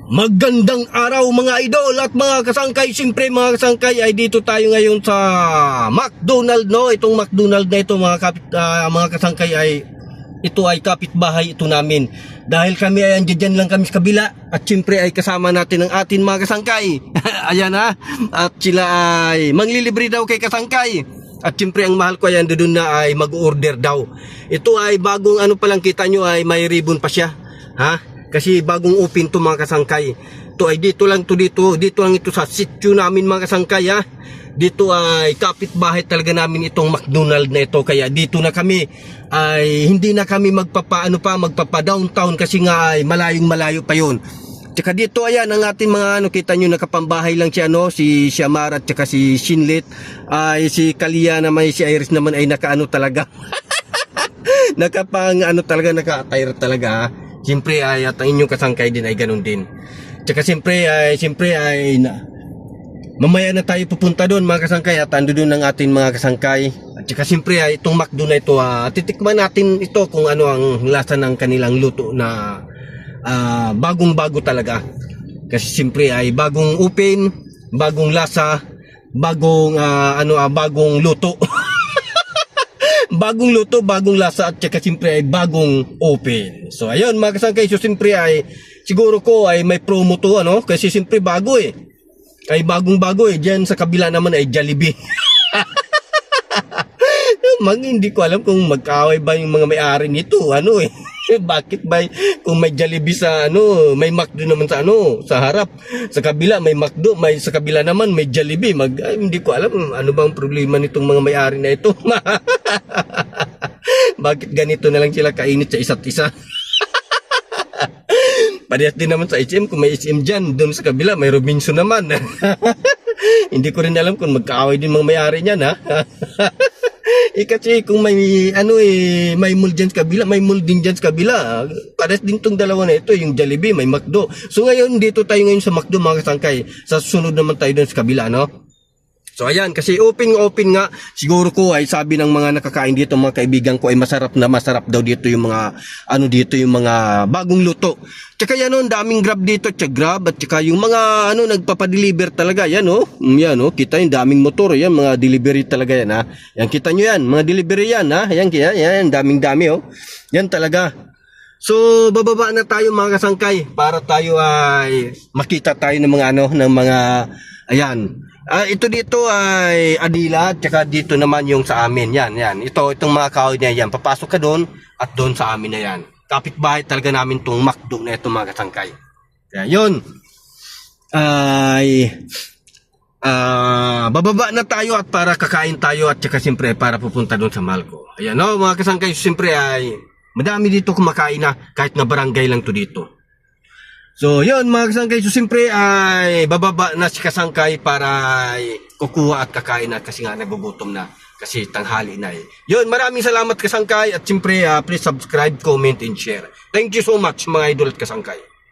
Magandang araw mga idol at mga kasangkay. Siyempre mga kasangkay ay dito tayo ngayon sa McDonald, no? Itong McDonald na ito mga kasangkay ay ito ay kapitbahay ito namin. Dahil kami ay andyan lang kami sa kabila at siyempre ay kasama natin ang atin mga kasangkay. Ayan ha. At sila ay manglilibre daw kay kasangkay. At siyempre ang mahal ko ayan doon na ay mag-order daw. Ito ay bagong ano pa lang, kita nyo ay may ribbon pa siya. Ha? Kasi bagong open to mga kasangkay. Ito ay dito lang ito sa sitio namin mga kasangkay ha. Dito ay kapitbahay talaga namin itong McDonald na ito. Kaya dito na kami ay hindi na kami magpapa downtown kasi nga ay malayo pa yun. Tsaka dito ayan ang ating mga kita nyo nakapambahay lang si si Shamar at tsaka si Shinlet. Ay si Kalia naman, si Iris naman ay nakaano talaga. Nakapang naka-attire talaga ha. Siyempre ay at ang inyong kasangkay din ay ganun din. Tsaka siyempre ay mamaya na tayo pupunta doon mga kasangkay at ando doon ang ating mga kasangkay. At tsaka siyempre ay itong McDo na ito titikman natin ito kung ano ang lasa ng kanilang luto na bagong bago talaga. Kasi siyempre ay bagong open, bagong lasa, bagong bagong luto. Bagong luto, bagong lasa at saka siyempre ay bagong open. So ayun mga kasangkay, so siyempre ay siguro ko ay may promo to kasi siyempre bago ay bagong bago diyan sa kabila naman ay Jollibee. Hindi ko alam kung magkaaway ba yung mga may-ari nito bakit ba kung may Jollibee sa may McDo naman sa sa harap, sa kabila may McDo, sa kabila naman may Jollibee. Hindi ko alam ano bang problema nitong mga may-ari na ito. Bakit ganito na lang sila kainit sa isa't isa? Parehas din naman sa SM, kung may SM dyan, doon sa kabila may Robinson naman. Hindi ko rin alam kung magkaaway din mga may-ari niyan kasi kung may may mall dyan sa kabila, may mall din dyan sa kabila. Parehas din tong dalawa na ito, yung Jollibee, may McDo. So ngayon dito tayo ngayon sa McDo mga kasangkay. Sa susunod naman tayo doon sa kabila So ayan, kasi open nga, siguro ko ay sabi ng mga nakakain dito mga kaibigan ko ay masarap daw dito yung mga yung mga bagong luto. Tsaka yan daming Grab dito, Grab at tsaka yung mga nagpapa-deliver talaga yan kita yung daming motor, yan mga delivery talaga yan Yan kita nyo yan, mga delivery yan yan daming-dami Yan talaga. So bababa na tayo mga kasangkay para tayo ay makita tayo ng mga ng mga ayan. Ito dito ay Adila at saka dito naman yung sa amin. Yan. Itong mga kahoy na yan. Papasok ka doon at doon sa amin na yan. Kapitbahay talaga namin itong McDo na ito mga kasangkay. Kaya yun. Bababa na tayo at para kakain tayo at saka siyempre para pupunta doon sa Malco. Ayan mga kasangkay. Siyempre ay madami dito kumakain na kahit na barangay lang to dito. So yun mga kasangkay, so siyempre ay bababa na si kasangkay para kukuha at kakain at kasi nga nagugutom na kasi tanghali na Yun, maraming salamat kasangkay at siyempre please subscribe, comment and share. Thank you so much mga idol at kasangkay.